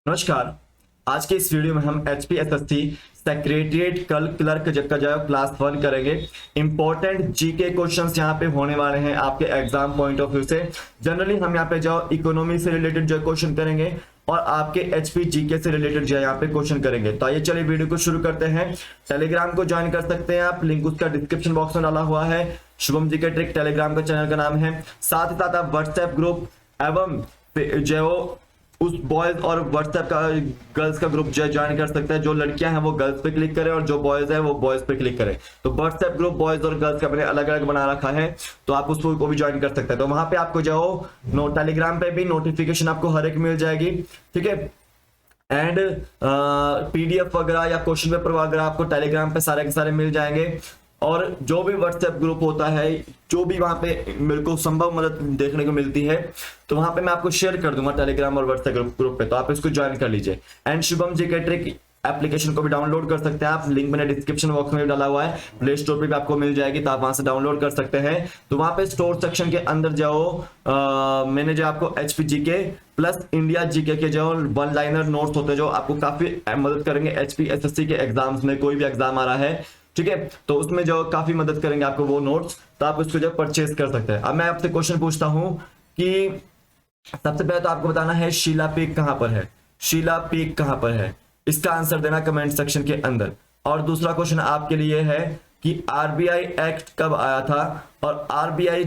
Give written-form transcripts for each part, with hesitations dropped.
नमस्कार। आज के इस वीडियो में हम HPSSC सेक्रेटरिएट कल क्लर्क का जो है क्लास 1 करेंगे। इंपॉर्टेंट जीके क्वेश्चंस यहाँ पे होने वाले हैं आपके एग्जाम पॉइंट ऑफ व्यू से। जनरली हम यहाँ पे जाओ इकोनॉमी से रिलेटेड जो क्वेश्चन करेंगे और आपके HP जीके से रिलेटेड जो है यहाँ पे क्वेश्चन करेंगे। तो आइए चलिए वीडियो को शुरू करते हैं। टेलीग्राम को ज्वाइन कर सकते हैं आप, लिंक उसका डिस्क्रिप्शन बॉक्स में डाला हुआ है। शुभम जीके ट्रिक टेलीग्राम का चैनल का नाम है। साथ ही साथ आप व्हाट्सएप ग्रुप एवं जो उस बॉयज और व्हाट्सएप का गर्ल्स का ग्रुप ज्वाइन कर सकते हैं। जो लड़कियां हैं वो गर्ल्स पे क्लिक करें और जो बॉयज है वो बॉयज पे क्लिक करें। तो व्हाट्सएप ग्रुप बॉयज और गर्ल्स का मैंने अलग अलग बना रखा है, तो आप उसको को भी ज्वाइन कर सकते हैं। तो वहां पे आपको जाओ टेलीग्राम पे भी नोटिफिकेशन आपको हर एक मिल जाएगी, ठीक है। एंड PDF वगैरह या क्वेश्चन पेपर वगैरह आपको टेलीग्राम पे सारे के सारे मिल जाएंगे। और जो भी व्हाट्सएप ग्रुप होता है, जो भी वहां पे मेरे को संभव मदद देखने को मिलती है, तो वहां पे मैं आपको शेयर कर दूंगा टेलीग्राम और व्हाट्सएप ग्रुप पे, तो आप इसको ज्वाइन कर लीजिए। And Shubham GK trick application को भी डाउनलोड कर सकते हैं आप, लिंक मैंने डिस्क्रिप्शन बॉक्स में भी डाला हुआ है। प्ले स्टोर पे भी आपको मिल जाएगी, तो आप वहां से डाउनलोड कर सकते हैं। तो वहां पे स्टोर सेक्शन के अंदर जाओ, मैंने जो आपको HP GK plus India GK के जो वन लाइनर नोट्स होते हैं जो आपको काफी मदद करेंगे HPSSC के एग्जाम्स में, कोई भी एग्जाम आ रहा है, ठीक है, तो उसमें जो काफी मदद करेंगे आपको वो नोट्स, तो आप उसको जो परचेज कर सकते हैं। अब मैं आपसे क्वेश्चन पूछता हूं कि सबसे पहले तो आपको बताना है शीला पीक कहां पर है। शीला पीक कहां पर है, इसका आंसर देना कमेंट सेक्शन के अंदर। और दूसरा क्वेश्चन आपके लिए है कि RBI एक्ट कब आया था और RBI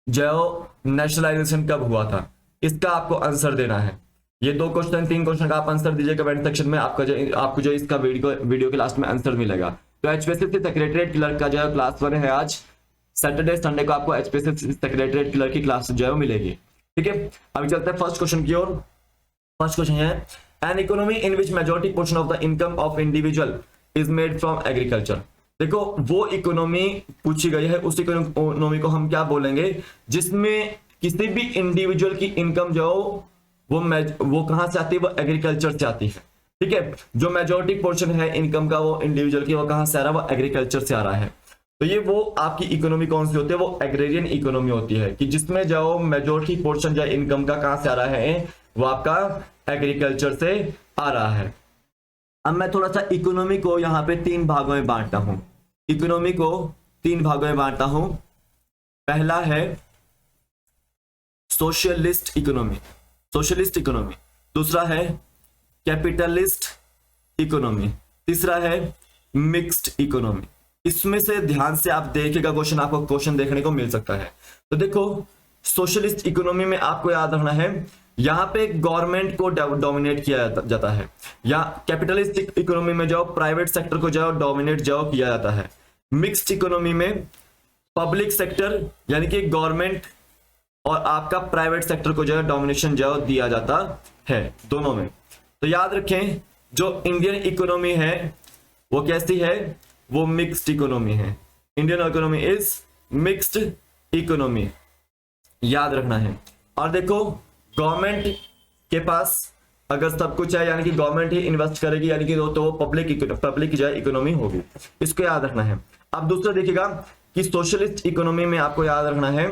जो नेशनलाइजेशन कब हुआ था, इसका आपको आंसर देना है। ये 3 क्वेश्चन का आप आंसर दीजिए कमेंट सेक्शन में। आपको जो इसका वीडियो के लास्ट में आंसर मिलेगा। तो HPSSC सेक्रेटरिएट क्लर्क का जो है क्लास 1 है आज। सैटरडे संडे को आपको HPSSC सेक्रेटरिएट क्लर्क की क्लास जो है मिलेगी, ठीक है। अभी चलते हैं फर्स्ट क्वेश्चन की ओर। फर्स्ट क्वेश्चन है an economy in which majority portion of the income of individual is made from agriculture. देखो वो इकोनॉमी पूछी गई है, उस इकोनॉमी को हम क्या बोलेंगे जिसमें किसी भी इंडिविजुअल की इनकम जो वो कहां से आती है, वो एग्रीकल्चर से आती है, ठीक है। जो मेजॉरिटी पोर्शन है इनकम का वो इंडिविजुअल की, वो कहां से आ रहा है, वो एग्रीकल्चर से आ रहा है। तो ये वो आपकी इकोनॉमी कौन सी होती है, वो एग्रेरियन इकोनॉमी होती है कि जिसमें जो मेजॉरिटी पोर्शन जो इनकम का कहां से आ रहा है, वो आपका एग्रीकल्चर से आ रहा है। अब मैं थोड़ा सा इकोनॉमी को यहाँ पे 3 भागों में बांटता हूं। इकोनॉमी को 3 भागों में बांटता हूं। पहला है सोशलिस्ट इकोनॉमी, सोशलिस्ट इकोनॉमी। दूसरा है कैपिटलिस्ट इकोनॉमी। तीसरा है मिक्स्ड इकोनॉमी। इसमें से ध्यान से आप देखिएगा क्वेश्चन, आपको क्वेश्चन देखने को मिल सकता है। तो देखो सोशलिस्ट इकोनॉमी में आपको याद रखना है यहां पे गवर्नमेंट को डोमिनेट किया जाता है, या कैपिटलिस्ट इकोनॉमी में जाओ प्राइवेट सेक्टर को जाओ डोमिनेट जाओ किया जाता है। मिक्स्ड इकोनॉमी में पब्लिक सेक्टर यानी कि गवर्नमेंट और आपका प्राइवेट सेक्टर को जो है डोमिनेशन जो दिया जाता है दोनों में। तो याद रखें जो इंडियन इकोनॉमी है वो कैसी है, वो मिक्स्ड इकोनॉमी है। Indian economy is mixed economy, याद रखना है। और देखो गवर्नमेंट के पास अगर सब कुछ है यानी कि गवर्नमेंट ही इन्वेस्ट करेगी, यानी कि तो पब्लिक जो है इकोनॉमी होगी, इसको याद रखना है। अब दूसरा देखिएगा कि सोशलिस्ट इकोनॉमी में आपको याद रखना है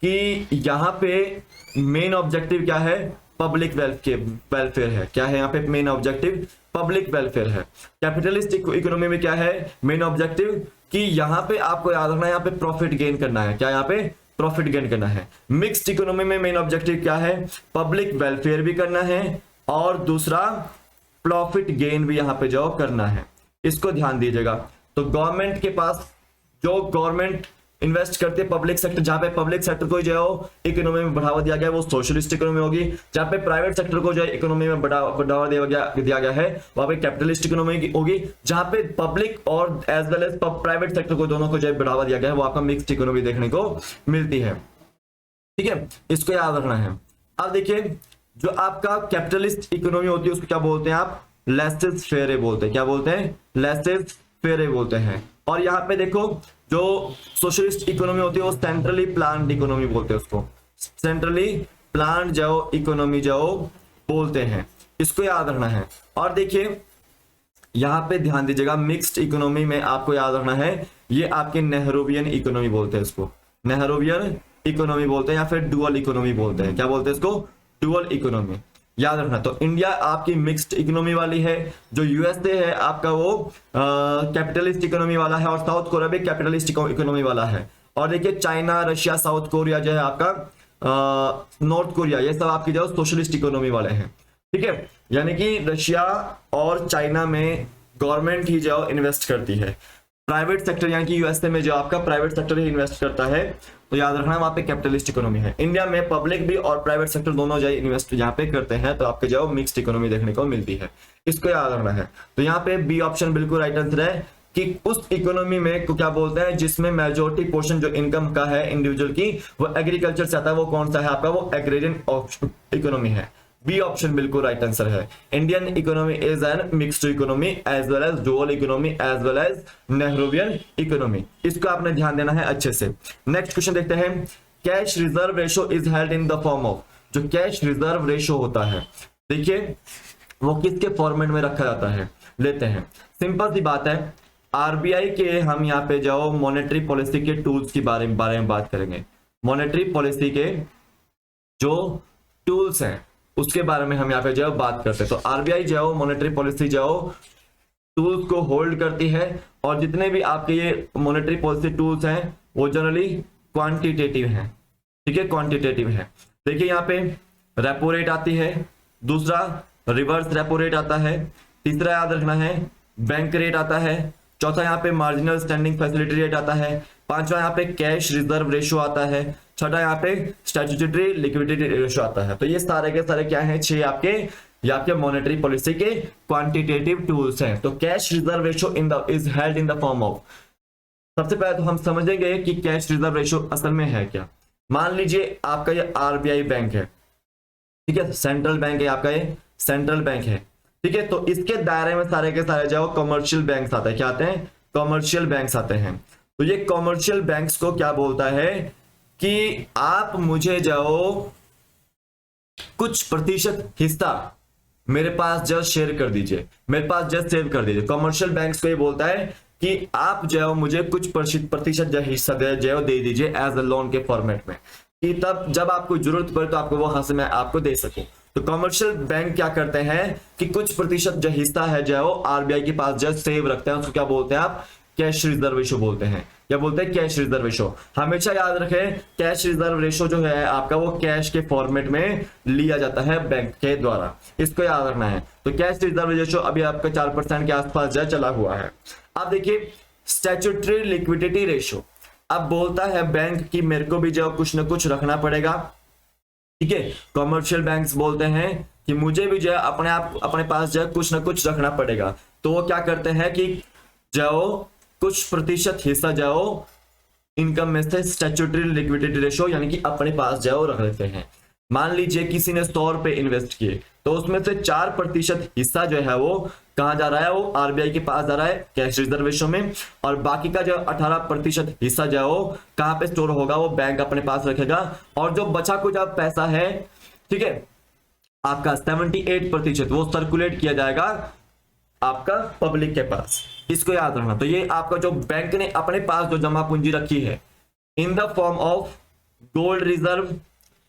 कि यहाँ पे मेन ऑब्जेक्टिव क्या है, पब्लिक वेलफेयर है। क्या है यहाँ पे मेन ऑब्जेक्टिव, पब्लिक वेलफेयर है। कैपिटलिस्ट इकोनॉमी में क्या है मेन ऑब्जेक्टिव, कि यहाँ पे आपको याद रखना है यहाँ पे प्रॉफिट गेन करना है। क्या यहाँ पे प्रॉफिट गेन करना है। मिक्स्ड इकोनॉमी में मेन ऑब्जेक्टिव क्या है, पब्लिक वेलफेयर भी करना है और दूसरा प्रॉफिट गेन भी यहाँ पे जो करना है, इसको ध्यान दीजिएगा। तो गवर्नमेंट के पास जो गवर्नमेंट इन्वेस्ट करते हैं पब्लिक सेक्टर, जहां पे पब्लिक सेक्टर को जो इकोनॉमी में बढ़ावा दिया गया है वो सोशलिस्ट इकोनॉमी होगी। जहां पे प्राइवेट सेक्टर को जो इकोनॉमी में बढ़ावा दिया गया है वहां पे कैपिटलिस्ट इकोनॉमी होगी। जहां पे पब्लिक और as well as private sector को दोनों को जो बढ़ावा दिया गया है वो आपका मिक्स्ड इकोनॉमी देखने को मिलती है, ठीक है। इसको याद रखना है। अब देखिए जो आपका कैपिटलिस्ट इकोनॉमी होती है उसको क्या बोलते हैं आप, लेसेस फेयर बोलते हैं। क्या बोलते हैं, लेसेस फेयर बोलते हैं। और यहाँ पे देखो जो सोशलिस्ट इकोनॉमी होती है वो सेंट्रली प्लान्ड इकोनॉमी बोलते हैं उसको, सेंट्रली प्लान्ड जो इकोनॉमी जो बोलते हैं, इसको याद रखना है। और देखिए यहाँ पे ध्यान दीजिएगा मिक्स्ड इकोनॉमी में आपको याद रखना है ये आपके नेहरूवियन इकोनॉमी बोलते हैं इसको, नेहरूवियन इकोनॉमी बोलते हैं या फिर डुअल इकोनॉमी बोलते हैं। क्या बोलते हैं इसको, डुअल इकोनॉमी। याद रखना। तो इंडिया आपकी मिक्स्ड इकोनॉमी वाली है, जो यूएसए है आपका वो कैपिटलिस्ट इकोनॉमी वाला है, और साउथ कोरिया भी कैपिटलिस्ट इकोनॉमी वाला है। और देखिए चाइना, रशिया, साउथ कोरिया जो है आपका नॉर्थ कोरिया, ये सब आपकी जो सोशलिस्ट इकोनॉमी वाले हैं, ठीक है। यानी कि रशिया और चाइना में गवर्नमेंट ही जो इन्वेस्ट करती है, प्राइवेट सेक्टर यानी कि यूएसए में जो आपका प्राइवेट सेक्टर ही इन्वेस्ट करता है। तो याद रखना वहां पे कैपिटलिस्ट इकोनॉमी है। इंडिया में पब्लिक भी और प्राइवेट सेक्टर दोनों जो इन्वेस्ट यहाँ पे करते हैं, तो आपके जो मिक्स्ड इकोनॉमी देखने को मिलती है, इसको याद रखना है। तो यहाँ पे बी ऑप्शन बिल्कुल राइट आंसर है कि उस इकोनॉमी में को क्या बोलते हैं जिसमें मेजोरिटी पोर्शन जो इनकम का है इंडिविजुअल की वो एग्रीकल्चर से आता है, वो कौन सा है आपका, वो एग्रेरियन इकोनॉमी है। बी ऑप्शन बिल्कुल राइट आंसर है। Indian economy is an mixed economy as well as dual economy as well as Nehruvian economy. इसको आपने ध्यान देना है अच्छे से। नेक्स्ट क्वेश्चन देखते हैं। Cash reserve ratio is held in the form of, जो कैश रिजर्व रेशो होता है देखिए वो किसके फॉर्मेट में रखा जाता है, लेते हैं। सिंपल सी बात है, आरबीआई के हम यहाँ पे जाओ मॉनेटरी पॉलिसी के टूल्स के बारे में बात करेंगे। मॉनेटरी पॉलिसी के जो टूल्स हैं उसके बारे में हम यहाँ पे जाओ बात करते हैं। तो आरबीआई जाओ मॉनेटरी पॉलिसी जाओ टूल्स को होल्ड करती है, और जितने भी आपके ये मॉनेटरी पॉलिसी टूल्स हैं वो जनरली क्वांटिटेटिव हैं, ठीक है, क्वांटिटेटिव है। देखिए यहाँ पे रेपो रेट आती है, दूसरा रिवर्स रेपो रेट आता है, तीसरा याद रखना है बैंक रेट आता है, चौथा यहाँ पे मार्जिनल स्टैंडिंग फैसिलिटी रेट आता है, पांचवा यहाँ पे कैश रिजर्व रेशो आता है, छठा यहाँ पे स्टैट्यूटरी लिक्विडिटी रेशो आता है। तो ये सारे के सारे क्या हैं, 6 आपके मॉनेटरी पॉलिसी के क्वांटिटेटिव टूल्स हैं। तो cash reserve ratio is held in the form of, सबसे पहले तो हम समझेंगे कि कैश रिजर्व रेशो असल में है क्या। मान लीजिए आपका ये आरबीआई बैंक है, ठीक है, सेंट्रल बैंक है आपका, ये सेंट्रल बैंक है, ठीक है। तो इसके दायरे में सारे के सारे जाओ कमर्शियल बैंक्स आते हैं, क्या आते हैं, कमर्शियल बैंक्स आते हैं। तो ये कमर्शियल बैंक्स को क्या बोलता है कि आप मुझे जाओ कुछ प्रतिशत हिस्सा मेरे पास जस्ट शेयर कर दीजिए, मेरे पास जस्ट सेव कर दीजिए। कमर्शियल बैंक्स को ये बोलता है कि आप जाओ मुझे कुछ प्रतिशत जो हिस्सा दे दीजिए एज अ लोन के फॉर्मेट में, कि तब जब आपको जरूरत पड़े तो आपको वो हाथ से मैं आपको दे सकूं। तो कमर्शियल बैंक क्या करते हैं कि कुछ प्रतिशत जो हिस्सा है जो आरबीआई के पास जस्ट सेव रखते हैं, उसको क्या बोलते हैं आप, कैश रिजर्व रेशो बोलते हैं। क्या बोलते हैं, कैश रिजर्व रेशो। हमेशा याद रखें कैश रिजर्व रेशो जो है आपका वो कैश के फॉर्मेट में लिया जाता है बैंक के द्वारा, इसको याद रखना है। तो कैश रिजर्व रेशो अभी आपका 4% के आसपास जो चला हुआ है। अब देखिए स्टैट्यूटरी लिक्विडिटी रेशो, अब बोलता है बैंक की मेरे को भी जो कुछ ना कुछ रखना पड़ेगा, ठीक है। कमर्शियल बैंक्स बोलते हैं कि मुझे भी जो अपने पास जो कुछ ना कुछ रखना पड़ेगा। तो वो क्या करते हैं कि जाओ कुछ प्रतिशत हिस्सा जाओ इनकम में से स्टैट्यूटरी लिक्विडिटी रेशो यानी कि अपने पास जाओ रख लेते हैं। मान लीजिए किसी ने 100 रुपए इन्वेस्ट किए, तो उसमें से 4% हिस्सा जो है वो कहां जा रहा है, वो आरबीआई के पास जा रहा है कैश रिजर्व रेशो में, और बाकी का जो 18% हिस्सा जो है वो कहां पे स्टोर होगा, वो बैंक अपने पास रखेगा। और जो बचा कुछ पैसा है, ठीक है, आपका 78% वो सर्कुलेट किया जाएगा आपका पब्लिक के पास, इसको याद रखना। तो ये आपका जो बैंक ने अपने पास जो जमा पूंजी रखी है in the form of gold reserve,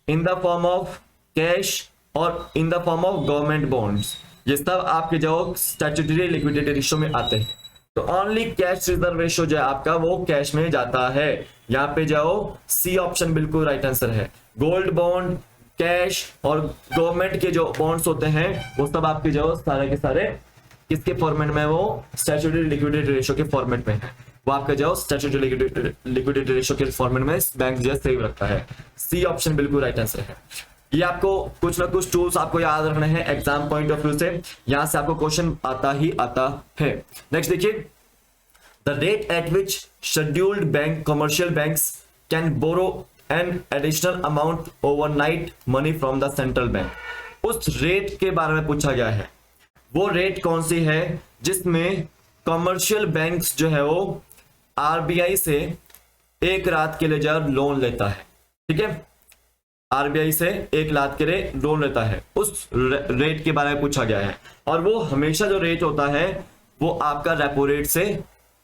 in the form of cash और in the form of government bonds, ये सब आपके जो स्टैट्यूटरी लिक्विडिटी रेशो में आते हैं। तो ओनली कैश रिजर्व रेशो जो है आपका वो कैश में जाता है। यहाँ पे जाओ सी ऑप्शन बिल्कुल राइट आंसर है। गोल्ड बॉन्ड, कैश और गवर्नमेंट के जो बॉन्ड्स होते हैं वो सब आपके जो सारे के सारे किसके फॉर्मेट में, वो स्टैट्यूटरी लिक्विडिटी रेशो के फॉर्मेट में है। वो आपका जो स्टैट्यूटरी लिक्विडिटी रेशो के फॉर्मेट में बैंक जो सेव रखता है। सी ऑप्शन बिल्कुल राइट आंसर है। ये आपको कुछ ना कुछ टूल्स आपको याद रखने हैं एग्जाम पॉइंट ऑफ व्यू से, यहां से आपको क्वेश्चन आता ही आता है। नेक्स्ट देखिए, the rate at which scheduled bank commercial banks can borrow an additional amount overnight money from the central bank. उस रेट के बारे में पूछा गया है। वो रेट कौन सी है जिसमें कमर्शियल बैंक्स जो है वो आरबीआई से एक रात के लिए जब लोन लेता है, ठीक है, आरबीआई से 1 लाख के लिए लोन लेता है, उस रेट के बारे में पूछा गया है। और वो हमेशा जो रेट होता है वो आपका रेपो रेट से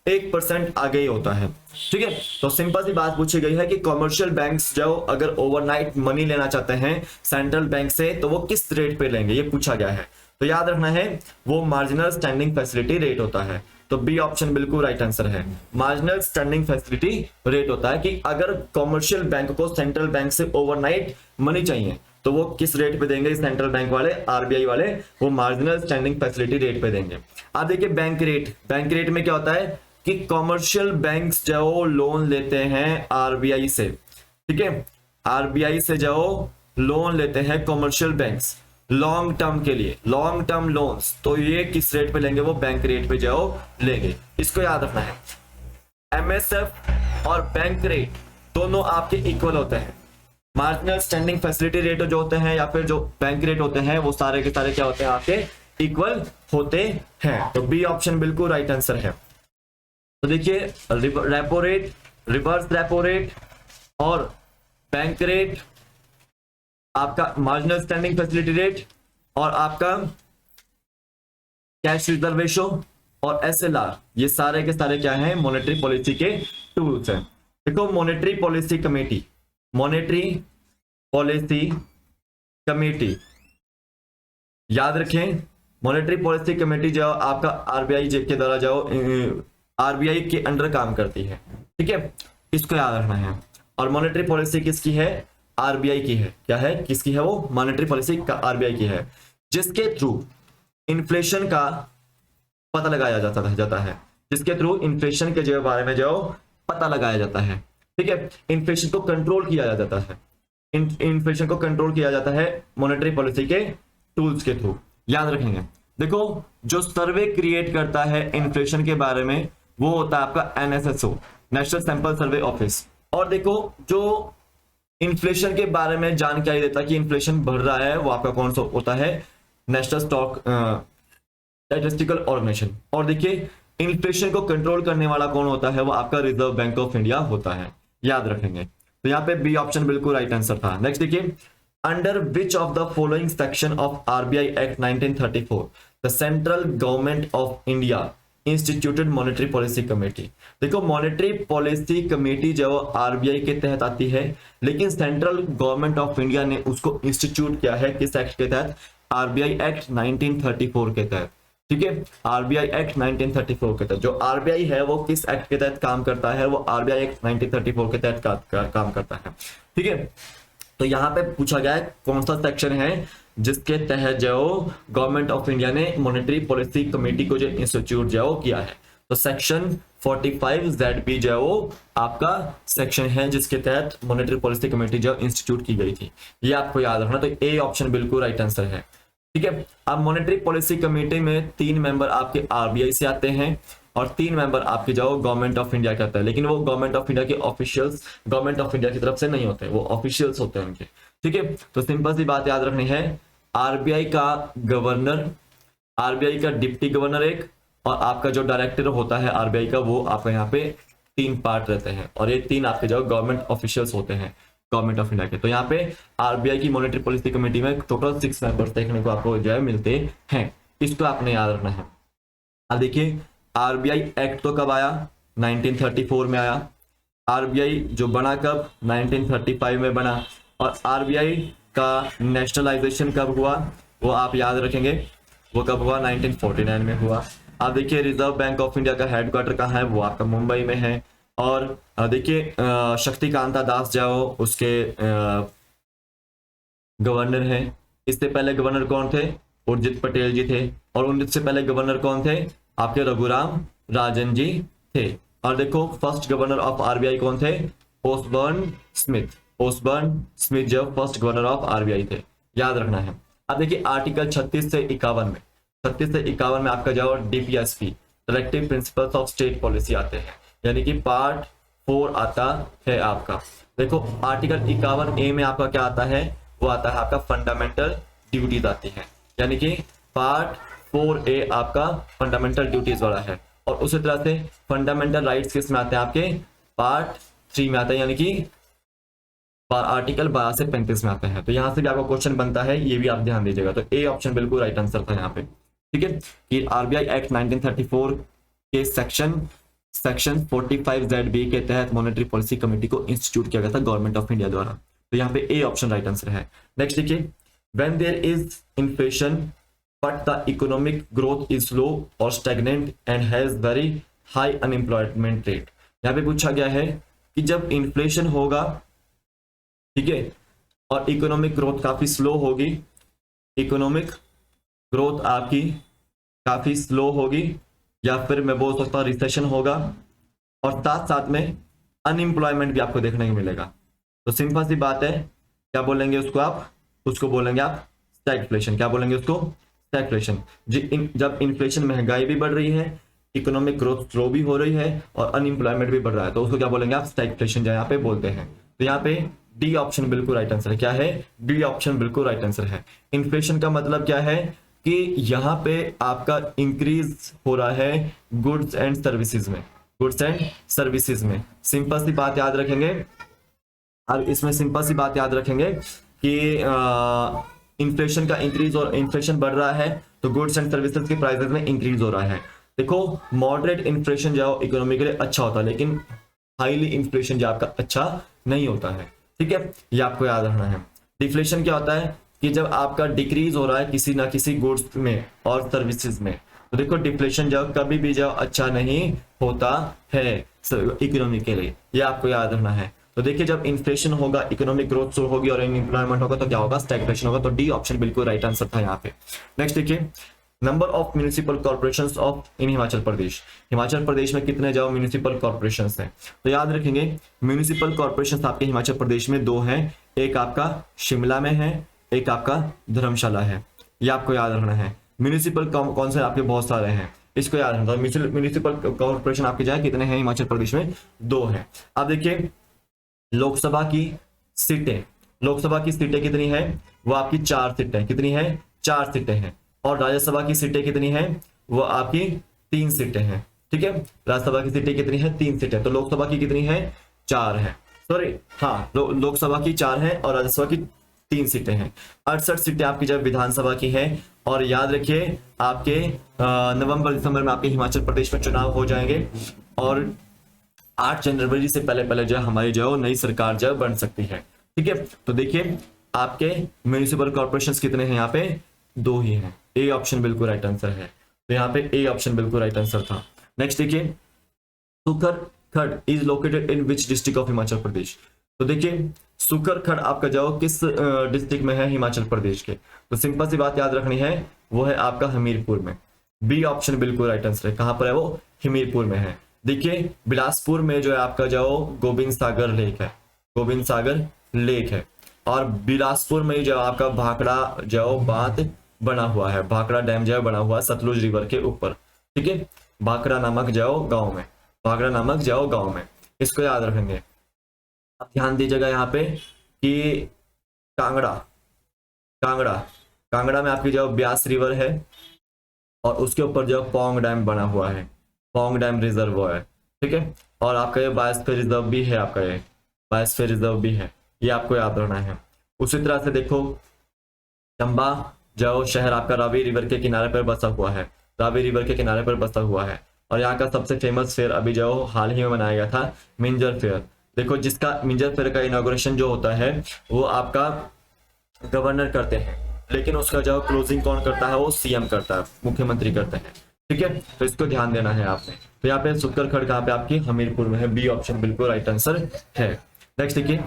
1% आगे ही होता है। ठीक है, तो सिंपल सी बात पूछी गई है कि कॉमर्शियल बैंक्स जो अगर ओवरनाइट मनी लेना चाहते हैं सेंट्रल बैंक से तो वो किस रेट पे लेंगे, ये पूछा गया है। तो याद रखना है वो मार्जिनल स्टैंडिंग फैसिलिटी रेट होता है। तो बी ऑप्शन बिल्कुल राइट आंसर है, मार्जिनल स्टैंडिंग फैसिलिटी रेट होता है कि अगर कॉमर्शियल बैंक को सेंट्रल बैंक से ओवरनाइट मनी चाहिए तो वो किस रेट पे देंगे, सेंट्रल बैंक वाले, आरबीआई वाले, वो मार्जिनल स्टैंडिंग फैसिलिटी रेट पे देंगे। अब देखिए बैंक रेट, बैंक रेट में क्या होता है कि कॉमर्शियल बैंक्स जो लोन लेते हैं आरबीआई से, ठीक है, आरबीआई से जो लोन लेते हैं कॉमर्शियल बैंक्स लॉन्ग टर्म के लिए, लॉन्ग टर्म लोन्स, तो ये किस रेट पे लेंगे, वो बैंक रेट पे जो लेंगे, इसको याद रखना है। एमएसएफ और बैंक रेट दोनों आपके इक्वल होते हैं। मार्जिनल स्टैंडिंग फैसिलिटी रेट जो होते हैं या फिर जो बैंक रेट होते हैं वो सारे के सारे क्या होते हैं आपके इक्वल होते हैं। तो बी ऑप्शन बिल्कुल राइट आंसर है। तो देखिए repo rate, reverse repo rate और बैंक रेट, आपका मार्जिनल स्टैंडिंग फैसिलिटी रेट और आपका कैश रिजर्व रेशो और एसएलआर, ये सारे के सारे क्या हैं, मॉनेटरी पॉलिसी के टूल्स हैं। देखो monetary policy committee, monetary policy committee याद रखें, मॉनेटरी पॉलिसी कमेटी जो आपका आरबीआई के द्वारा जो आरबीआई के अंडर काम करती है, ठीक है, इसको याद रखना है। और मॉनेटरी पॉलिसी किसकी है, आरबीआई की है। क्या है, किसकी है, वो मॉनेटरी पॉलिसी का आरबीआई की है, जिसके थ्रू इन्फ्लेशन का पता लगाया जाता है, जिसके थ्रू इन्फ्लेशन के जो बारे में जो पता लगाया जाता है, ठीक है, इन्फ्लेशन को कंट्रोल किया जाता है, इन्फ्लेशन को कंट्रोल किया जाता है मॉनेटरी पॉलिसी के टूल्स के थ्रू, याद रखेंगे। देखो जो सर्वे क्रिएट करता है इन्फ्लेशन के बारे में वो होता है आपका NSSO, national sample survey office. और देखो जो इन्फ्लेशन के बारे में जानकारी देता है कि इन्फ्लेशन बढ़ रहा है वो आपका कौन सा होता है, नेशनल स्टॉक स्टैटिस्टिकल ऑर्गेनाइजेशन। और देखिए इन्फ्लेशन को कंट्रोल करने वाला कौन होता है, वो आपका रिजर्व बैंक ऑफ इंडिया होता है, याद रखेंगे। तो यहाँ पे बी ऑप्शन बिल्कुल राइट आंसर था। नेक्स्ट देखिए, under which of the following section of RBI act 1934 the central government of India instituted monetary policy committee. देखो मॉनेटरी पॉलिसी कमेटी जो आरबीआई के तहत आती है, लेकिन सेंट्रल गवर्नमेंट ऑफ इंडिया ने उसको इंस्टीट्यूट किया है किस एक्ट के तहत, आरबीआई एक्ट 1934 के तहत, ठीक है, आरबीआई एक्ट 1934 के तहत। जो आरबीआई है वो किस एक्ट के तहत काम करता है, वो आरबीआई एक्ट 1934 के तहत काम करता है, ठीक है। तो यहाँ पे पूछा गया है कौन सा सेक्शन है जिसके तहत जो गवर्नमेंट ऑफ इंडिया ने मॉनेटरी पॉलिसी कमेटी को जो इंस्टीट्यूट जो किया है, तो सेक्शन 45ZB जो आपका सेक्शन है जिसके तहत मॉनेटरी पॉलिसी कमेटी जो इंस्टीट्यूट की गई थी, ये आपको याद रखना। तो ए ऑप्शन बिल्कुल राइट आंसर है, ठीक है। अब मॉनेटरी पॉलिसी कमेटी में 3 मेंबर आपके आरबीआई से आते हैं और 3 मेंबर आपके जो गवर्नमेंट ऑफ इंडिया करता है, लेकिन वो गवर्नमेंट ऑफ इंडिया के ऑफिशियल्स गवर्नमेंट ऑफ इंडिया की तरफ से नहीं होते, वो ऑफिशियल्स होते हैं उनके, ठीक है। तो सिंपल सी बात याद रखनी है, आरबीआई का गवर्नर, आरबीआई का डिप्टी गवर्नर एक, और आपका जो डायरेक्टर होता है आरबीआई का वो आपका यहाँ पे 3 पार्ट रहते हैं, और ये 3 आपके जो गवर्नमेंट ऑफिशियल्स होते हैं गवर्नमेंट ऑफ इंडिया के। तो यहाँ पे आरबीआई की मॉनेटरी पॉलिसी कमेटी में टोटल 6 मेंबर्स देखने को आपको जो है मिलते हैं, इसको आपने याद रखना है। अब देखिए आरबीआई एक्ट तो कब आया, 1934 में आया, आरबीआई जो बना कब, 1935 में बना, और आरबीआई का नेशनलाइजेशन कब हुआ वो आप याद रखेंगे, वो कब हुआ, 1949 में हुआ। आप देखिए रिजर्व बैंक ऑफ इंडिया का हेडक्वार्टर कहाँ है, वो आपका मुंबई में है। और देखिए शक्तिकांता दास जो उसके गवर्नर हैं। इससे पहले गवर्नर कौन थे, उर्जित पटेल जी थे, और उनसे पहले गवर्नर कौन थे, आपके रघुराम राजन जी थे। और देखो फर्स्ट गवर्नर ऑफ आरबीआई कौन थे, ओसबर्न स्मिथ, ओसबर्न स्मिथ जो फर्स्ट गवर्नर ऑफ आरबीआई थे, याद रखना है। अब देखिए आर्टिकल 36 से 51 में, 36 से 51 में आपका जो DPSP directive principles of state policy आते हैं, यानी कि पार्ट 4 आता है आपका। देखो आर्टिकल 51A में आपका क्या आता है, वो आता है आपका फंडामेंटल ड्यूटीज आती है, यानी कि पार्ट 4A आपका फंडामेंटल ड्यूटीज वाला है। और उसी तरह से फंडामेंटल राइट्स किस में आते हैं आपके, पार्ट 3 में आता है, यानी कि आर्टिकल 12 से 35 में आते हैं। तो यहाँ से भी आपका क्वेश्चन बनता है, ये भी आप ध्यान दीजिएगा। तो ए ऑप्शन बिल्कुल राइट आंसर था यहाँ पे, ठीक है, कि आरबीआई एक्ट 1934 के सेक्शन सेक्शन 45ZB के तहत मॉनेटरी पॉलिसी कमेटी को इंस्टीट्यूट किया गया था गवर्नमेंट ऑफ इंडिया द्वारा। तो यहाँ पे ए ऑप्शन राइट आंसर है। नेक्स्ट देखिए, when there is inflation but the economic growth is slow और stagnant and has very high unemployment rate. यहाँ पे पूछा गया है कि जब इन्फ्लेशन होगा, ठीक है, और इकोनॉमिक ग्रोथ काफी स्लो होगी, इकोनॉमिक ग्रोथ आपकी काफी स्लो होगी, या फिर मैं बोल सकता हूँ रिसेशन होगा, और साथ साथ में अनएम्प्लॉयमेंट भी आपको देखने को मिलेगा। तो सिंपल सी बात है, क्या बोलेंगे उसको आप, उसको बोलेंगे आप स्टैगफ्लेशन। क्या बोलेंगे उसको? स्टैगफ्लेशन। जब इन्फ्लेशन, महंगाई भी बढ़ रही है, इकोनॉमिक ग्रोथ स्लो भी हो रही है और अनएम्प्लॉयमेंट भी बढ़ रहा है, तो उसको क्या बोलेंगे आप? स्टैगफ्लेशन जो यहाँ पे बोलते हैं। तो यहाँ पे डी ऑप्शन बिल्कुल राइट आंसर है। क्या है? डी ऑप्शन बिल्कुल राइट आंसर है। इन्फ्लेशन का मतलब क्या है कि यहाँ पे आपका इंक्रीज हो रहा है गुड्स एंड सर्विसेज में, गुड्स एंड सर्विसेज में। सिंपल सी बात याद रखेंगे, अब इसमें सिंपल सी बात याद रखेंगे कि इन्फ्लेशन का इंक्रीज, और इन्फ्लेशन बढ़ रहा है तो गुड्स एंड सर्विसेज के प्राइसेस में इंक्रीज हो रहा है। देखो, मॉडरेट इन्फ्लेशन जो इकोनॉमी के लिए अच्छा होता है, लेकिन हाईली इन्फ्लेशन जो आपका अच्छा नहीं होता है, ठीक है, ये आपको याद रखना है। डिफ्लेशन क्या होता है कि जब आपका डिक्रीज हो रहा है किसी ना किसी गुड्स में और सर्विसेज में, तो देखो डिफ्लेशन जो कभी भी जो अच्छा नहीं होता है इकोनॉमी के लिए, ये आपको याद रखना है। तो देखिए, जब इन्फ्लेशन होगा, इकोनॉमिक ग्रोथ स्लो होगी और अनएम्प्लॉयमेंट होगा, तो क्या होगा? स्टैगफ्लेशन होगा। तो डी ऑप्शन बिल्कुल राइट आंसर था यहाँ पे। नेक्स्ट देखिए, number of municipal corporations of in Himachal Pradesh. Himachal Pradesh में कितने जो म्यूनिसिपल कॉर्पोरेशंस हैं? तो याद रखेंगे, म्यूनिसिपल कॉर्पोरेशंस आपके हिमाचल प्रदेश में दो हैं, एक आपका शिमला में है, एक आपका धर्मशाला है। ये आपको याद रखना है। म्यूनिसिपल कौन से आपके बहुत सारे हैं, इसको याद रखना। म्यूनिसिपल कॉर्पोरेशन आपके जाए कितने हैं हिमाचल प्रदेश में? दो हैं। अब देखिए, लोकसभा की सीटें, लोकसभा की सीटें कितनी है? वो आपकी 4 सीटें। कितनी है? 4 सीटें हैं। और राज्यसभा की सीटें कितनी है? वो आपकी 3 सीटें हैं, ठीक है। राज्यसभा की सीटें कितनी है? 3 सीटें। तो लोकसभा की कितनी है? 4 है, सॉरी, हाँ, लोकसभा की 4 है और राज्यसभा की 3 सीटें हैं। 68 सीटें आपकी जब विधानसभा की है। और याद रखिए, आपके नवंबर दिसंबर में आपके हिमाचल प्रदेश में चुनाव हो जाएंगे और 8 जनवरी से पहले पहले जो हमारी जो नई सरकार जो बन सकती है, ठीक है। तो देखिए, आपके म्यूनिसिपल कॉर्पोरेशंस कितने हैं? यहाँ पे 2 ही हैं। ए ऑप्शन बिल्कुल राइट आंसर है। तो यहाँ पे ए ऑप्शन बिल्कुल राइट आंसर था। नेक्स्ट देखिए, Sukharkhad is located in which district of Himachal Pradesh. तो देखिए, सुखरखड़ आपका जो किस डिस्ट्रिक्ट में है हिमाचल प्रदेश के? तो सिंपल सी बात याद रखनी है, वो है आपका हमीरपुर में। बी ऑप्शन बिल्कुल राइट आंसर है। कहां पर है वो? हमीरपुर में है। देखिए, बिलासपुर में जो है आपका जो गोविंद सागर लेक है, गोविंद सागर लेक है। और बिलासपुर में जो आपका भाखड़ा जो बांध बना हुआ है, भाखड़ा डैम जो बना हुआ है सतलुज रिवर के ऊपर, ठीक है, भाखड़ा नामक जो गांव में, भाखड़ा नामक जो गांव में, इसको याद रखेंगे। अब ध्यान दीजिएगा यहाँ पे कि कांगड़ा, कांगड़ा, कांगड़ा में आपकी जो ब्यास रिवर है और उसके ऊपर जो पौंग डैम बना हुआ है, पौंग डैम रिजर्व है, ठीक है। और आपका ये बायोस्फीयर रिजर्व भी है, आपका ये बायोस्फीयर रिजर्व भी है, ये आपको याद रखना है। उसी तरह से देखो, चंबा जो शहर आपका रावी रिवर के किनारे पर बसा हुआ है, रावी रिवर के किनारे पर बसा हुआ है। और यहाँ का सबसे फेमस फेयर अभी जो हाल ही में मनाया गया था, मिंजर फेयर। देखो, जिसका मिंजर फेयर का इनॉग्रेशन जो होता है वो आपका गवर्नर करते हैं, लेकिन उसका जो क्लोजिंग कौन करता है? वो सीएम करता है, मुख्यमंत्री करते हैं, ठीक है। तो इसको ध्यान देना है आपने। तो यहाँ पे सुखरखड़ कहाँ पे? आपकी हमीरपुर में है। बी ऑप्शन बिल्कुल राइट आंसर है। नेक्स्ट देखिए,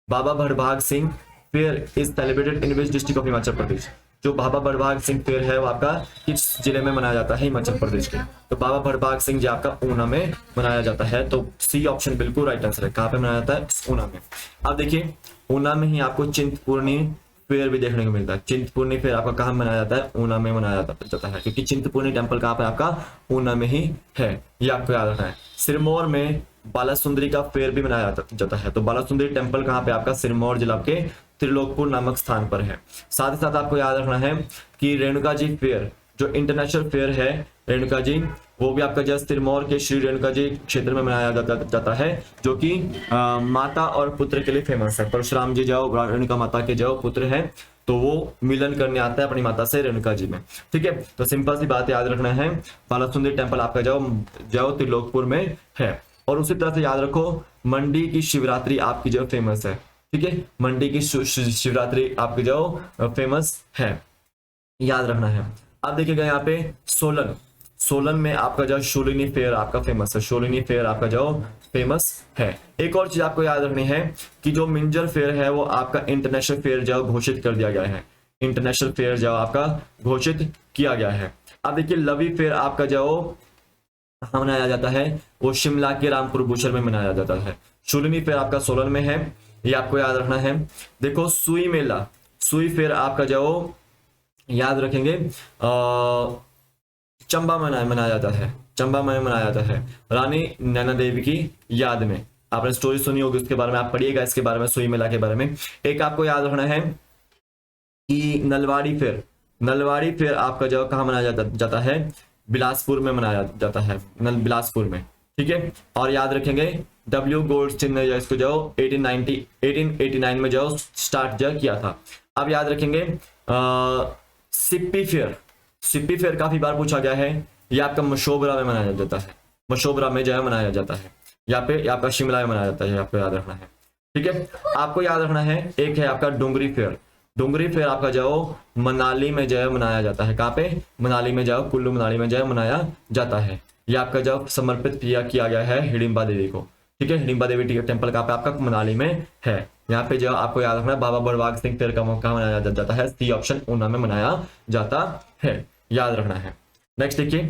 बाबा भड़भाग Singh fair is celebrated in which district of Himachal Pradesh. जो बाबा भड़भाग सिंह फेयर है वो आपका किस जिले में मनाया जाता है? हिमाचल प्रदेश के। तो बाबा भड़भाग सिंह जो आपका ऊना में मनाया जाता है। तो सी ऑप्शन बिल्कुल राइट आंसर है। कहाँ पे मनाया जाता है? ऊना में। अब देखिए, ऊना में ही आपको चिंतपूर्णी फेयर भी देखने को मिलता है। चिंतपूर्णी फेयर आपका कहाँ मनाया जाता है? ऊना में मनाया जाता है, क्योंकि चिंतपूर्णी टेम्पल कहाँ पे? आपका ऊना में ही है, ये आपको याद रखना है। सिरमौर में बालासुंदरी का फेयर भी मनाया जाता है। तो बालासुंदरी टेम्पल कहाँ पे? आपका सिरमौर जिला के त्रिलोकपुर नामक स्थान पर है। साथ ही साथ आपको याद रखना है कि रेणुका जी फेयर जो इंटरनेशनल फेयर है रेणुका जी, वो भी आपका जस्ट सिरमौर के श्री रेणुका जी क्षेत्र में मनाया जाता है, जो कि माता और पुत्र के लिए फेमस है। परशुराम जी जो रेणुका माता के जो पुत्र है, तो वो मिलन करने आता है अपनी माता से रेणुका जी में। ठीक है, तो सिंपल सी बात याद रखना है, बालासुंदरी टेम्पल आपका जो त्रिलोकपुर में है। और उसी तरह से याद रखो मंडी की शिवरात्रि आपकी जो फेमस है। ठीक है, मंडी की शिवरात्रि आपकी जो फेमस है, याद रखना है। अब देखिएगा यहाँ पे सोलन, सोलन में आपका जो शूलिनी फेयर आपका फेमस है, शूलिनी फेयर आपका जो फेमस है। एक और चीज आपको याद रखनी है कि जो मिंजर फेयर है वो आपका इंटरनेशनल फेयर जो घोषित कर दिया गया है, इंटरनेशनल फेयर जो आपका घोषित किया गया है। अब देखिए लवी फेयर आपका जो कहाँ मनाया जाता है, वो शिमला के रामपुर भूषण में मनाया जाता है। शूलिनी फेयर आपका सोलन में है, ये आपको याद रखना है। देखो सुई मेला, सुई फेयर आपका जो याद रखेंगे चंबा मनाया जाता है, चंबा में मनाया जाता है रानी नैना देवी की याद में। आपने स्टोरी सुनी होगी उसके बारे में, आप पढ़िएगा इसके बारे में, सुई मेला के बारे में। एक आपको याद रखना है कि नलवाड़ी फेयर, नलवाड़ी फेयर आपका जो कहाँ मनाया जाता है, बिलासपुर में मनाया जाता है, बिलासपुर में। ठीक है, और याद रखेंगे डब्ल्यू गोल्डस्टीन ने इसको जो 1889 में जो स्टार्ट जो किया था। अब याद रखेंगे सिप्पी फेयर, सिप्पी फेयर काफी बार पूछा गया है, ये आपका मशोबरा में मनाया जाता है, मशोबरा में जो है मनाया जाता है। यहाँ पे आपका शिमला में मनाया जाता है, आपको याद रखना है। ठीक है, आपको याद रखना है एक है आपका डुंगरी फेयर, डुंगरी फेयर आपका जो मनाली में जो है मनाया जाता है। कहाँ पे, मनाली में जो कुल्लू मनाली में जो है मनाया जाता है। ये आपका जो समर्पित किया गया है हिडिंबा देवी को। ठीक है, हिडिंबा देवी टेम्पल कहाँ पे आपका मनाली में है। यहाँ पे जो आपको याद रखना है बाबा बलवाग सिंह फेयर का मौका मनाया जाता है, सी ऑप्शन ऊना में मनाया जाता है, याद रखना है। नेक्स्ट देखिए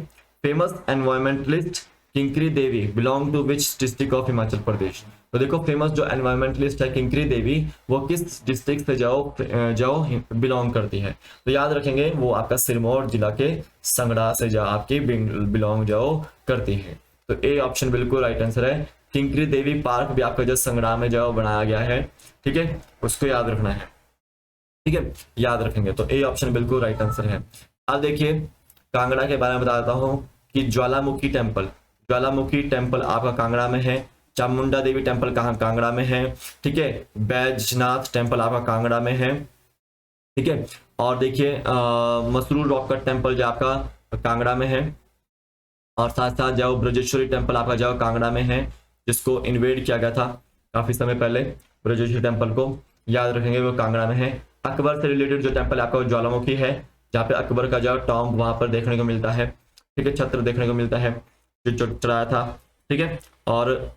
famous environmentalist Kinkri Devi belong to which district of Himachal Pradesh. तो देखो फेमस जो एनवायरमेंटलिस्ट है किंकरी देवी वो किस डिस्ट्रिक्ट से जो बिलोंग करती है, तो याद रखेंगे वो आपका सिरमौर जिला के संगड़ा से जो आपकी बिलोंग जो करती है। तो ए ऑप्शन बिल्कुल राइट आंसर है। किंकरी देवी पार्क भी आपका जो संगड़ा में जो बनाया गया है, ठीक है, उसको याद रखना है। ठीक है, याद रखेंगे, तो ए ऑप्शन बिल्कुल राइट आंसर है। अब देखिए कांगड़ा के बारे में बता देता हूँ कि ज्वालामुखी टेम्पल, ज्वालामुखी टेम्पल आपका कांगड़ा में है। चामुंडा देवी टेम्पल कहाँ, कांगड़ा में है। ठीक है, बैजनाथ टेम्पल आपका कांगड़ा में है। ठीक है, और देखिए मसरूर रॉक कट टेम्पल जो आपका कांगड़ा में है, और साथ साथ जाओ ब्रजेश्वरी टेम्पल आपका जाओ कांगड़ा में है, जिसको इन्वेड किया गया था काफी समय पहले। ब्रजेश्वरी टेम्पल को याद रखेंगे वो कांगड़ा में है। अकबर से रिलेटेड जो टेम्पल आपका ज्वालामुखी है, जहाँ पे अकबर का जो टॉम्ब वहां पर देखने को मिलता है। ठीक है, छत्र देखने को मिलता है जो चढ़ाया था। ठीक है, और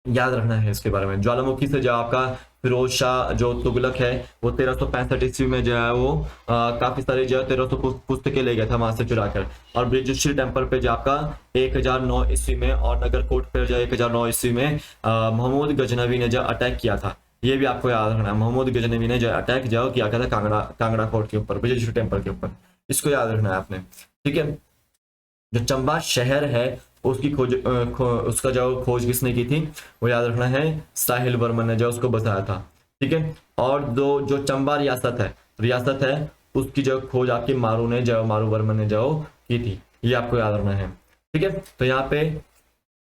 याद रखना है इसके बारे में। ज्वालामुखी से जो आपका फिरोज शाह जो तुगलक है वो 1365 ईस्वी में जो है वो काफी सारे जो 1300 पुस्तकें ले गया था वहां से चुरा कर। और ब्रजेश्वरी टेम्पल पे जो आपका 1009 ईस्वी में, और नगरकोट पे जो 1009 ईस्वी में मोहम्मद गजनवी ने जो अटैक किया था, ये भी आपको याद रखना है। मोहम्मद गजनवी ने जो अटैक जो किया था कांगड़ा फोर्ट के ऊपर, ब्रजेश्वरी टेम्पल के ऊपर, इसको याद रखना है आपने। ठीक है, जो चंबा शहर है उसकी उसका जो खोज किसने की थी वो याद रखना है, साहिल वर्मन ने जो उसको बसाया था। ठीक है, और जो चंबा रियासत है उसकी जो खोज आपकी मारू वर्मन ने जो की थी, ये आपको याद रखना है। ठीक है, तो यहाँ पे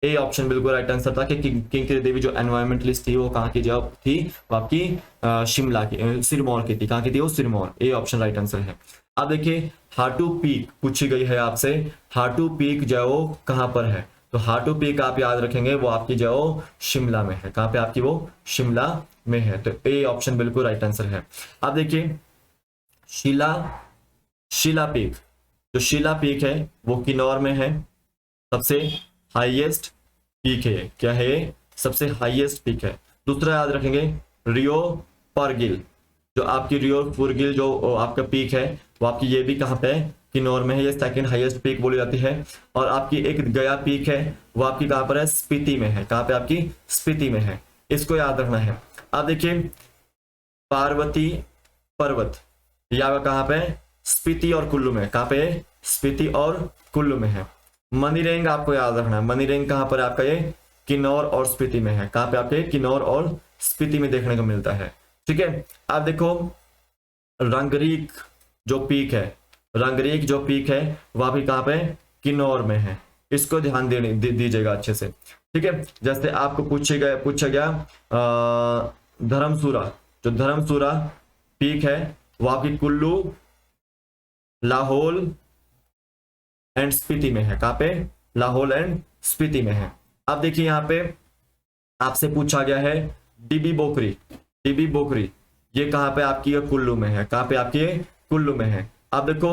ए ऑप्शन बिल्कुल राइट आंसर था कि किंकरी देवी जो एनवायरमेंटलिस्ट थी वो कहाँ की जो थी, वो आपकी शिमला की, सिरमौर की थी। कहाँ की थी वो, सिरमौर। ए ऑप्शन राइट आंसर है। अब देखिए हाटू पीक पूछी गई है आपसे, हाटू पीक जो कहाँ पर है, तो हाटू पीक आप याद रखेंगे वो आपकी जो शिमला में है। कहाँ पे आपकी वो, शिमला में है। तो ए ऑप्शन बिल्कुल राइट आंसर है। अब देखिए शिला पीक, जो शिला पीक है वो किन्नौर में है, सबसे हाईएस्ट पीक है। क्या है, सबसे हाईएस्ट पीक है। दूसरा याद रखेंगे रियो परगिल, जो आपकी रियो पुरगिल जो आपका पीक है वो आपकी ये भी कहाँ पे है, किन्नौर में है। ये सेकंड हाईएस्ट पीक बोली जाती है। और आपकी एक गया पीक है वो आपकी कहाँ पर है, स्पीति में है। कहाँ पे आपकी, स्पीति में है, इसको याद रखना है। अब देखिए पार्वती पर्वत, यह कहाँ पे, स्पीति और कुल्लू में। कहाँ पे, स्पीति और कुल्लू में है। मनीरेंग आपको याद रखना है, मनीरेंग कहाँ पर आपका, ये किन्नौर और स्पीति में है। कहाँ पे आपके, किन्नौर और स्पीति में देखने को मिलता है। ठीक है, आप देखो रंगरीक जो पीक है, रंगरीक जो पीक है वह भी कहाँ पे, किन्नौर में है। इसको ध्यान दीजिएगा अच्छे से। ठीक है, जैसे आपको पूछा गया धर्मसूरा, जो धर्मसूरा पीक है वो आपकी कुल्लू, लाहौल एंड स्पीति में है। कहां पे? लाहौल एंड स्पीति में है। अब देखिए यहाँ पे आपसे पूछा गया है डीबी बोकरी, डीबी बोकरी ये कहां पे आपकी? कुल्लू में है। कहां पे आपकी? कुल्लू में है। अब देखो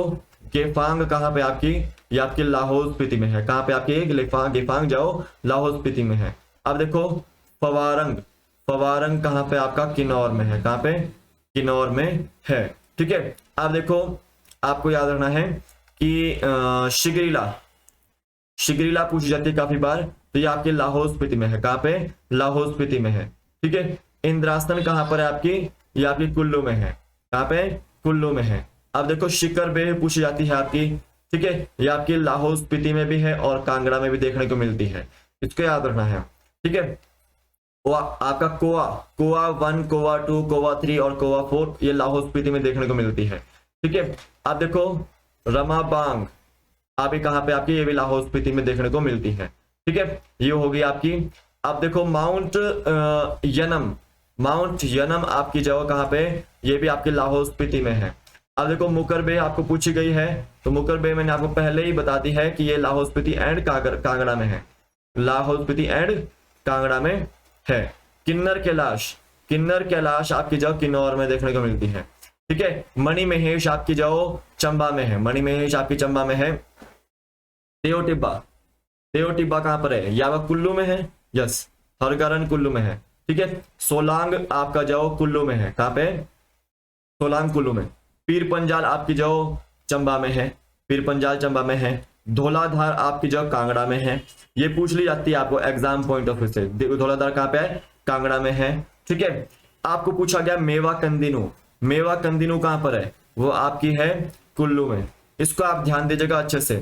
गेफांग कहां पे आपकी? ये आपके लाहौल स्पीति में है। कहां पे आपकी? गेफांग जाओ, लाहौल स्पीति में है। अब देखो फवारंग, फवारंग कहां पे आपका? किन्नौर में है। कहां पे? किन्नौर में है। ठीक है। अब देखो आपको याद रखना है कि शिगरीला, शिगरीला पूछी जाती है काफी बार, तो ये आपके लाहौल स्पीति में है। कहां पे? लाहौल स्पीति में है। ठीक है। इंद्रासन कहां पर है आपकी? ये आपकी कुल्लू में है। कहां पे? कुल्लू में है। अब देखो शिकर बेह पूछी जाती है आपकी, ठीक है, ये आपकी लाहौल स्पीति में भी है और कांगड़ा में भी देखने को मिलती है, इसको याद रखना है। ठीक है। आपका कोआ, कोआ 1, कोआ 2, कोआ 3 और कोआ 4 ये लाहौल स्पीति में देखने को मिलती है। ठीक है। अब देखो रमाबांग अभी कहां पे आपकी? ये भी लाहौल स्पीति में देखने को मिलती है। ठीक है, ये होगी आपकी। अब देखो माउंट यनम, माउंट यनम आपकी जगह कहां पे? ये भी आपके लाहौल स्पीति में है। अब देखो मुकर बे आपको पूछी गई है, तो मुकर बे मैंने आपको पहले ही बता दी है कि ये लाहौल स्पीति एंड कांगड़ा में है। लाहौल स्पीति एंड कांगड़ा में है। किन्नर कैलाश, किन्नर कैलाश आपकी जगह किन्नौर में देखने को मिलती है। ठीक है। मणिमहेश आपकी जगह चंबा में है। मणिमहेश आपकी चंबा में है। तेओटिब्बा, तेओटिब्बा कहां पर है? या वह कुल्लू में है। यस, हरगरन कुल्लू में है। ठीक है। सोलांग आपका जो कुल्लू में है। कहां पे? सोलांग कुल्लू में। पीर पंजाल आपकी जो चंबा में है। पीर पंजाल चंबा में है। धौलाधार आपकी जो कांगड़ा में है। ये पूछ ली जाती है आपको एग्जाम पॉइंट ऑफ व्यू से। धौलाधार कहां पे है? कांगड़ा में है। ठीक है। आपको पूछा गया मेवा कंदिनू, मेवा कंदिनू कहां पर है? वो आपकी है कुल्लू में। इसको आप ध्यान दीजिएगा अच्छे से।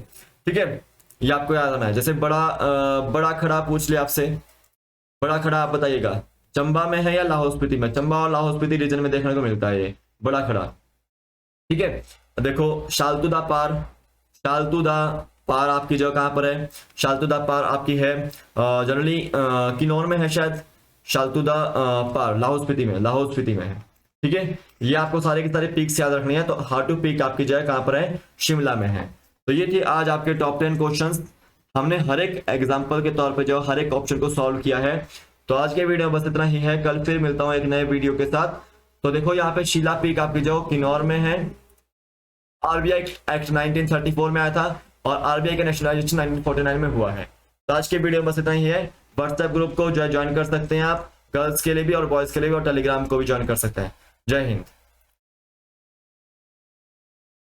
ठीक है, ये आपको याद आना है। जैसे बड़ा खड़ा पूछ लिया आपसे, बड़ा खड़ा आप बताइएगा चंबा में है या लाहौल स्पीति में? चंबा और लाहौल स्पीति रीजन में देखने को मिलता है ये बड़ा खड़ा। ठीक है। देखो शालतुदा पार, शालतुदा पार आपकी जगह कहां पर है? शालतुदा पार आपकी है जनरली किन्नौर में है शायद। शालतुदा पार लाहौल स्पीति में, लाहौल स्पीति में है। ठीक है। ये आपको सारे के सारे पीक्स याद रखनी है। तो हाटू पीक आपकी जगह कहां पर है? शिमला में है। तो ये थी आज आपके टॉप 10 क्वेश्चंस। हमने हर एक एग्जांपल के तौर पे जो हर एक ऑप्शन को सॉल्व किया है। तो आज के वीडियो में बस इतना ही है। कल फिर मिलता हूं एक नए वीडियो के साथ। तो देखो यहाँ पे शीला पीक आपकी जो किन्नौर में है। आरबीआई एक्ट 1934 में आया था और आरबीआई का नेशनलाइजेशन 1949 में हुआ है। तो आज के वीडियो में बस इतना ही है। व्हाट्सएप ग्रुप को जो ज्वाइन कर सकते हैं आप, गर्ल्स के लिए भी और बॉयज के लिए भी, और टेलीग्राम को भी ज्वाइन कर सकते हैं। जय हिंद।